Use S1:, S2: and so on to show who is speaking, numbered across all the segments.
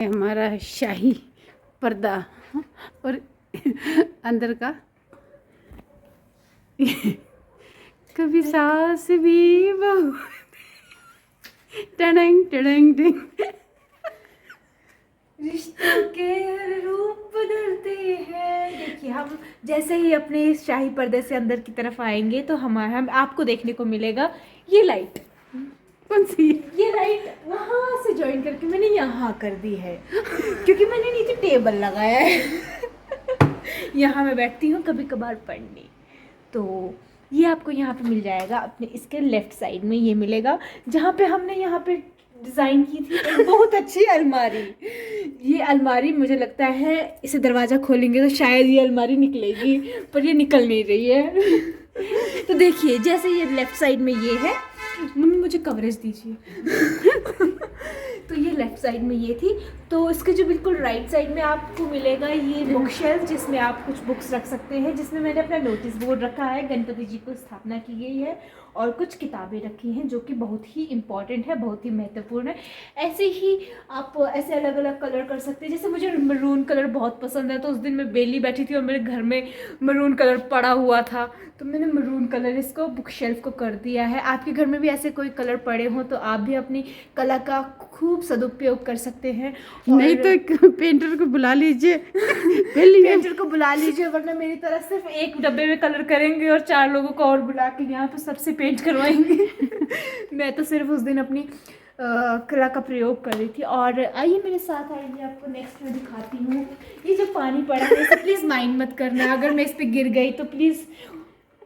S1: हमारा शाही पर्दा और अंदर का कभी सास भी बहू टडंग टडंग टडंग।
S2: रिश्तों के हर रूप बदलते हैं। देखिए, हम जैसे ही अपने इस शाही पर्दे से अंदर की तरफ आएंगे तो हम आपको देखने को मिलेगा ये लाइट।
S1: कौन सी?
S2: ये लाइट वहाँ से ज्वाइन करके मैंने यहाँ कर दी है क्योंकि मैंने नीचे टेबल लगाया है। यहाँ मैं बैठती हूँ कभी कभार पढ़ने। तो ये आपको यहाँ पे मिल जाएगा अपने इसके लेफ्ट साइड में। ये मिलेगा जहाँ पे हमने यहाँ पे डिज़ाइन की थी एक बहुत अच्छी अलमारी। ये अलमारी मुझे लगता है इसे दरवाज़ा खोलेंगे तो शायद ये अलमारी निकलेगी, पर ये निकल नहीं रही है। तो देखिए, जैसे ये लेफ़्ट साइड में ये है। मम्मी मुझे कवरेज दीजिए। तो ये लेफ़्ट साइड में ये थी। तो इसके जो बिल्कुल राइट साइड में आपको मिलेगा ये बुक शेल्फ, जिसमें आप कुछ बुक्स रख सकते हैं, जिसमें मैंने अपना नोटिस बोर्ड रखा है, गणपति जी को स्थापना की गई है और कुछ किताबें रखी हैं जो कि बहुत ही इम्पॉर्टेंट है, बहुत ही महत्वपूर्ण है। ऐसे ही आप ऐसे अलग अलग कलर कर सकते हैं। जैसे मुझे मरून कलर बहुत पसंद है, तो उस दिन मैं बेली बैठी थी और मेरे घर में मरून कलर पड़ा हुआ था, तो मैंने मरून कलर इसको बुक शेल्फ को कर दिया है। आपके घर में भी ऐसे कोई कलर पड़े हों तो आप भी अपनी कला का खूब सदुपयोग कर सकते हैं।
S1: नहीं तो पेंटर को बुला लीजिए।
S2: पेंटर को बुला लीजिए, वरना मेरी तरह सिर्फ एक डब्बे में कलर करेंगे और 4 लोगों को और बुला के यहाँ पर सबसे पेंट करवाएंगे। मैं तो सिर्फ उस दिन अपनी कला का प्रयोग कर रही थी। और आइए मेरे साथ, आइए आपको नेक्स्ट में दिखाती हूँ। ये जो पानी पड़ा है इसे प्लीज़ माइंड मत करना, अगर मैं इस पर गिर गई तो प्लीज़।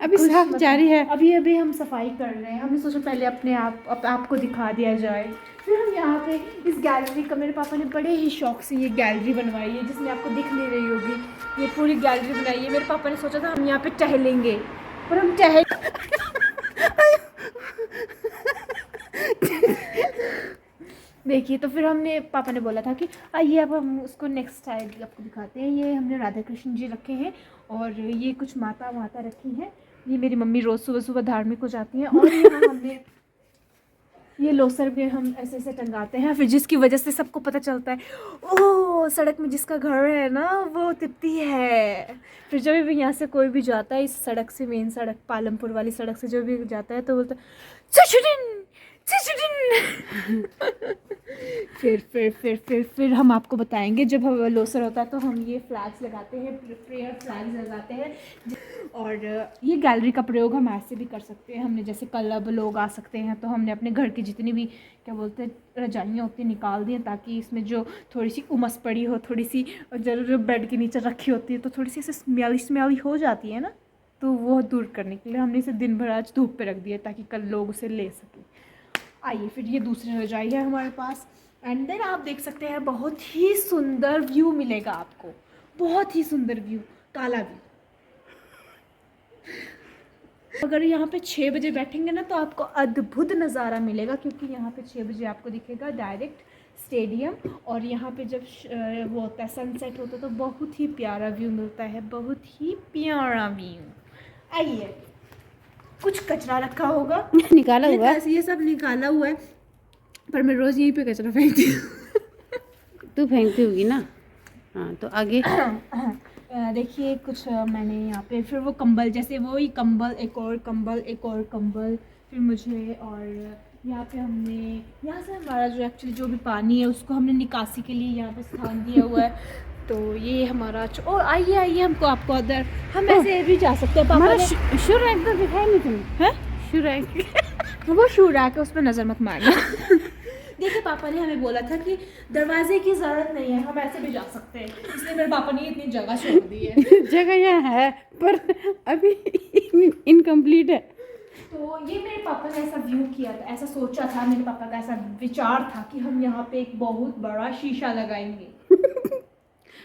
S1: अभी साफ जारी है।
S2: अभी हम सफाई कर रहे हैं। हमने सोचा पहले अपने आपको दिखा दिया जाए। फिर हम यहाँ पे इस गैलरी का, मेरे पापा ने बड़े ही शौक से ये गैलरी बनवाई है, जिसमें आपको दिख नहीं रही होगी। ये पूरी गैलरी बनाई है। मेरे पापा ने सोचा था हम यहाँ पे टहलेंगे, पर हम देखिए, तो फिर हमने, पापा ने बोला था कि आइए अब हम उसको नेक्स्ट साइड आपको दिखाते हैं। ये हमने राधा कृष्ण जी रखे हैं और ये कुछ माता रखी हैं। ये मेरी मम्मी रोज़ सुबह सुबह धार्मिक हो जाती हैं। और यहाँ हमने ये लोसर भी हम ऐसे ऐसे टंगाते हैं, फिर जिसकी वजह से सबको पता चलता है ओह सड़क में जिसका घर है ना वो तिप्ती है। फिर जब भी यहाँ से कोई भी जाता है, इस सड़क से, मेन सड़क पालमपुर वाली सड़क से जो भी जाता है तो बोलता है फिर हम आपको बताएंगे। जब हम लोसर होता है तो हम ये फ्लैग्स लगाते हैं, प्रेयर फ्लैग्स लगाते हैं। और ये गैलरी का प्रयोग हम ऐसे भी कर सकते हैं। हमने जैसे कल अब लोग आ सकते हैं तो हमने अपने घर की जितनी भी क्या बोलते हैं रजाइयाँ होती निकाल दी हैं, ताकि इसमें जो थोड़ी सी उमस पड़ी हो, थोड़ी सी जो बेड के नीचे रखी होती है तो थोड़ी सी ऐसे स्मेली हो जाती है ना, तो वो दूर करने के लिए हमने इसे दिन भर आज धूप पे रख दिया ताकि कल लोग उसे ले सकें। आइए, फिर ये दूसरी रजाई है हमारे पास। एंड देन आप देख सकते हैं बहुत ही सुंदर व्यू मिलेगा आपको, बहुत ही सुंदर व्यू, काला व्यू। अगर यहाँ पे 6 बजे बैठेंगे ना तो आपको अद्भुत नज़ारा मिलेगा, क्योंकि यहाँ पे 6 बजे आपको दिखेगा डायरेक्ट स्टेडियम। और यहाँ पे जब वो होता है सनसेट होता है तो बहुत ही प्यारा व्यू मिलता है, बहुत ही प्यारा व्यू। आइए, कुछ कचरा रखा होगा
S1: निकाला हुआ है।
S2: ये सब निकाला हुआ है, पर मैं रोज़ यहीं पे कचरा फेंकती हूँ।
S1: तू फेंकती होगी ना। हाँ, तो आगे
S2: देखिए, कुछ मैंने यहाँ पे, फिर वो कंबल, जैसे वो ही कंबल, एक और कंबल, एक और कंबल, फिर मुझे। और यहाँ पे हमने, यहाँ से हमारा जो एक्चुअली जो भी पानी है उसको हमने निकासी के लिए यहाँ पे स्थान दिया हुआ है। तो ये हमारा और आइए आइए हमको आपको अदर, हम ऐसे भी जा सकते हैं। पापा ने
S1: शू रैक तो दिखाई नहीं तुम्हें?
S2: है
S1: शू रैक
S2: वो शू रैक है, उस पर नज़र मत मारना। देखिए, पापा ने हमें बोला था कि दरवाजे की ज़रूरत नहीं है, हम ऐसे भी जा सकते हैं, इसलिए मेरे पापा ने इतनी जगह छोड़ दी है।
S1: जगह यहाँ है पर अभी इनकम्प्लीट है।
S2: तो ये मेरे पापा ने ऐसा व्यू किया था, ऐसा सोचा था, मेरे पापा का ऐसा विचार था कि हम यहाँ पे एक बहुत बड़ा शीशा लगाएंगे।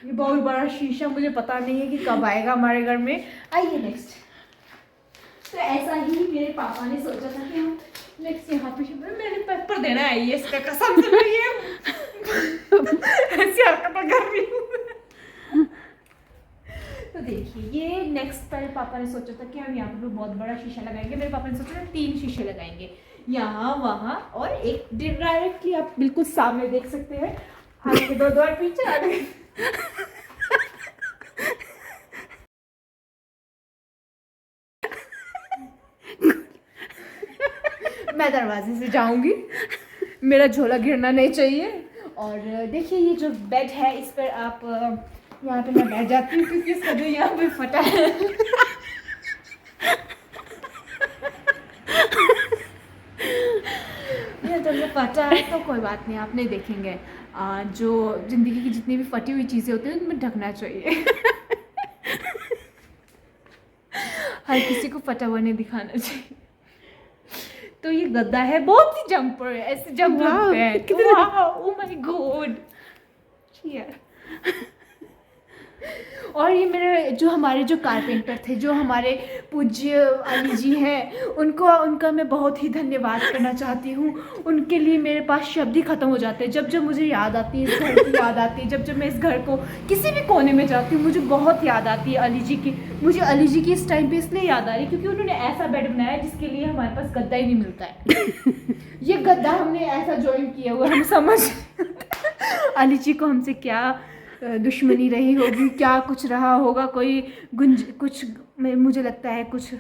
S2: ये बहुत बड़ा शीशा मुझे पता नहीं है कि कब आएगा हमारे घर में। आइए नेक्स्ट। तो ऐसा ही मेरे पापा ने सोचा था कि हम नेक्स्ट यहाँ पे, मैंने पेपर देना है ये इसका कसम से, मैं ये ऐसी हरकतें कर रही हूँ। तो देखिए, ये नेक्स्ट पर पापा ने सोचा था कि हम यहाँ पे बहुत बड़ा शीशा लगाएंगे। मेरे पापा ने सोचा था 3 शीशे लगाएंगे, यहाँ, वहाँ और एक डायरेक्टली आप बिल्कुल सामने देख सकते हैं। आगे दो द्वार पीछे आगे। मैं दरवाजे से जाऊंगी, मेरा झोला गिरना नहीं चाहिए। और देखिए ये जो बेड है इस पर आप यहाँ पे मैं बैठ जाती हूँ क्योंकि इसका जो यहाँ पे फटा है। ये जब से फटा है तो कोई बात नहीं, आप नहीं देखेंगे। जो ज़िंदगी की जितनी भी फटी हुई चीज़ें होती हैं उनमें ढकना चाहिए। हर किसी को फटा हुआ नहीं दिखाना चाहिए। तो ये गद्दा है, बहुत ही जंपर है, ऐसे जंप लगते हैं। Oh my God. और ये मेरे जो हमारे जो कारपेंटर थे, जो हमारे पूज्य अली जी हैं, उनका मैं बहुत ही धन्यवाद करना चाहती हूँ। उनके लिए मेरे पास शब्द ही ख़त्म हो जाते हैं। जब जब मुझे याद आती है इस घर की याद आती है, जब जब मैं इस घर को किसी भी कोने में जाती हूँ मुझे बहुत याद आती है अली जी की। मुझे अली जी की इस टाइम पे इसलिए याद आ रही है क्योंकि उन्होंने ऐसा बेड बनाया है जिसके लिए हमारे पास गद्दा ही नहीं मिलता है। ये गद्दा हमने ऐसा ज्वाइन किया हुआ, हम समझ अली जी को हमसे क्या दुश्मनी रही होगी, क्या कुछ रहा होगा, कोई कुछ मुझे लगता है कुछ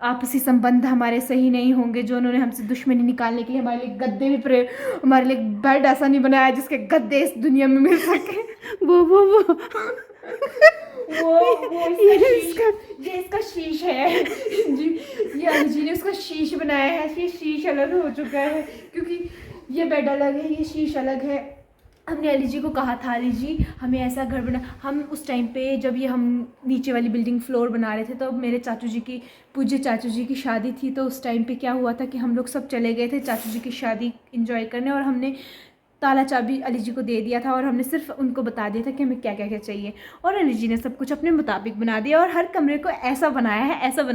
S2: आपसी संबंध हमारे सही नहीं होंगे जो उन्होंने हमसे दुश्मनी निकालने के लिए हमारे लिए गद्दे भी हमारे लिए बेड ऐसा नहीं बनाया जिसके गद्दे इस दुनिया में मिल सके। वो ये इसका शीश है जी, ये अली जी ने उसका शीश बनाया है। ये शीश अलग हो चुका है क्योंकि ये बेड अलग है, ये शीश अलग है। हमने अली जी को कहा था, अली जी हमें ऐसा घर बना। हम उस टाइम पे जब ये हम नीचे वाली बिल्डिंग फ्लोर बना रहे थे तो मेरे चाचू जी की, पूज्य चाचू जी की शादी थी। तो उस टाइम पे क्या हुआ था कि हम लोग सब चले गए थे चाचू जी की शादी एंजॉय करने, और हमने ताला चाबी अली जी को दे दिया था और हमने सिर्फ उनको बता दिया था कि हमें क्या क्या क्या चाहिए। और अली जी ने सब कुछ अपने मुताबिक बना दिया और हर कमरे को ऐसा बनाया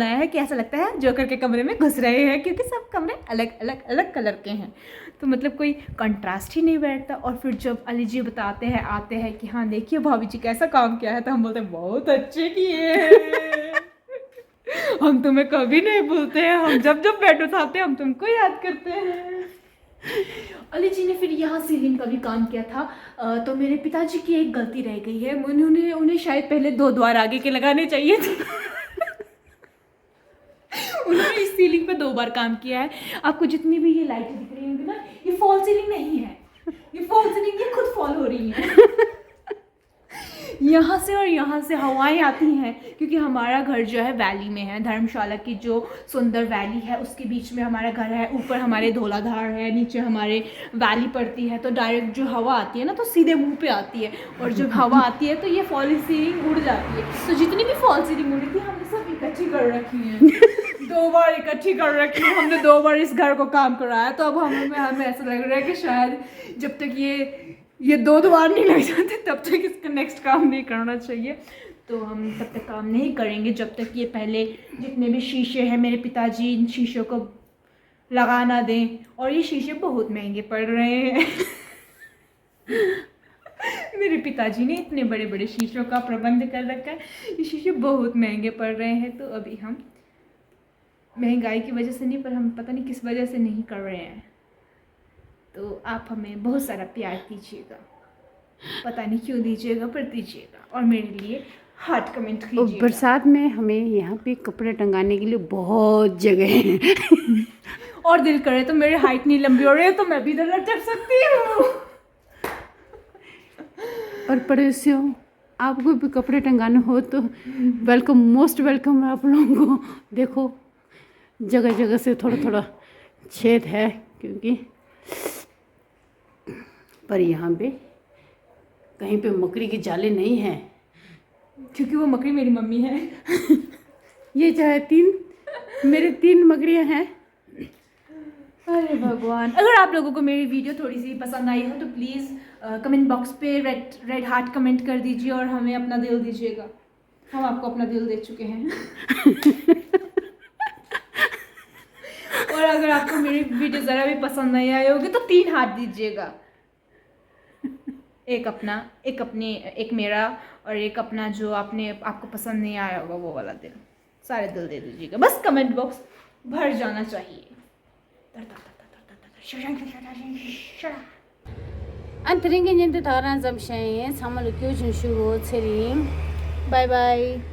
S2: है कि ऐसा लगता है जोकर के कमरे में घुस रहे हैं, क्योंकि सब कमरे अलग अलग अलग कलर के हैं। तो मतलब कोई कंट्रास्ट ही नहीं बैठता। और फिर जब अली जी बताते हैं आते हैं कि हाँ देखिए भाभी जी कैसा काम किया है, तो हम बोलते हैं बहुत अच्छे किए हैं। हम तुम्हें कभी नहीं भूलते हैं, हम जब जब बेड उठाते हैं हम तुमको याद करते हैं। अली जी ने फिर यहाँ सीलिंग का भी काम किया था। तो मेरे पिताजी की एक गलती रह गई है, उन्हें शायद पहले 2 द्वार आगे के लगाने चाहिए थे। उन्होंने इस सीलिंग पे 2 बार काम किया है। आपको जितनी भी ये लाइटें दिख रही होंगी ना, ये फॉल सीलिंग नहीं है, ये फॉल सीलिंग ये खुद फॉल हो रही है। यहाँ से और यहाँ से हवाएं आती हैं क्योंकि हमारा घर जो है वैली में है। धर्मशाला की जो सुंदर वैली है उसके बीच में हमारा घर है। ऊपर हमारे धौलाधार है, नीचे हमारे वैली पड़ती है। तो डायरेक्ट जो हवा आती है ना तो सीधे मुंह पे आती है, और जब हवा आती है तो ये फॉल सीलिंग उड़ जाती है। तो जितनी भी फॉल सीलिंग उड़ी थी हमने सब इकट्ठी कर रखी है। 2 बार इकट्ठी कर रखी है हमने, 2 बार इस घर को काम कराया। तो अब हमें ऐसा लग रहा है कि शायद जब तक ये 2 द्वार नहीं लग जाते तब तक इसका नेक्स्ट काम नहीं करना चाहिए। तो हम तब तक काम नहीं करेंगे जब तक ये पहले जितने भी शीशे हैं मेरे पिताजी इन शीशों को लगाना दें। और ये शीशे बहुत महंगे पड़ रहे हैं। मेरे पिताजी ने इतने बड़े बड़े शीशों का प्रबंध कर रखा है, ये शीशे बहुत महंगे पड़ रहे हैं। तो अभी हम महंगाई की वजह से नहीं, पर हम पता नहीं किस वजह से नहीं कर रहे हैं। तो आप हमें बहुत सारा प्यार दीजिएगा, पता नहीं क्यों दीजिएगा पर दीजिएगा, और मेरे लिए हार्ट कमेंट कीजिएगा।
S1: बरसात में हमें यहाँ पे कपड़े टंगाने के लिए बहुत जगह है।
S2: और दिल करे तो मेरी हाइट नहीं लंबी हो रही है तो मैं भी इधर लटक सकती हूँ।
S1: और पड़ोसियों आपको भी कपड़े टंगाने हो तो वेलकम, मोस्ट वेलकम आप लोगों को। देखो जगह जगह से थोड़ा थोड़ा छेद है क्योंकि, पर यहाँ पे कहीं पे मकड़ी की जाले नहीं है
S2: क्योंकि वो मकड़ी मेरी मम्मी है।
S1: ये जो है मेरे 3 मकड़ियाँ हैं।
S2: अरे भगवान, अगर आप लोगों को मेरी वीडियो थोड़ी सी पसंद आई हो तो प्लीज़ कमेंट बॉक्स पे रेड हार्ट कमेंट कर दीजिए और हमें अपना दिल दीजिएगा। हम आपको अपना दिल दे चुके हैं। और अगर आपको मेरी वीडियो ज़रा भी पसंद नहीं आई होगी तो 3 हाथ दीजिएगा। एक अपना, एक मेरा, और एक अपना जो आपको पसंद नहीं आया होगा वो वाला दिल। सारे दिल दे दीजिएगा, बस कमेंट बॉक्स भर जाना चाहिए।
S1: An trinken jente taran zam shayin. Samalu kyujin shugo tsirim.
S2: Bye bye.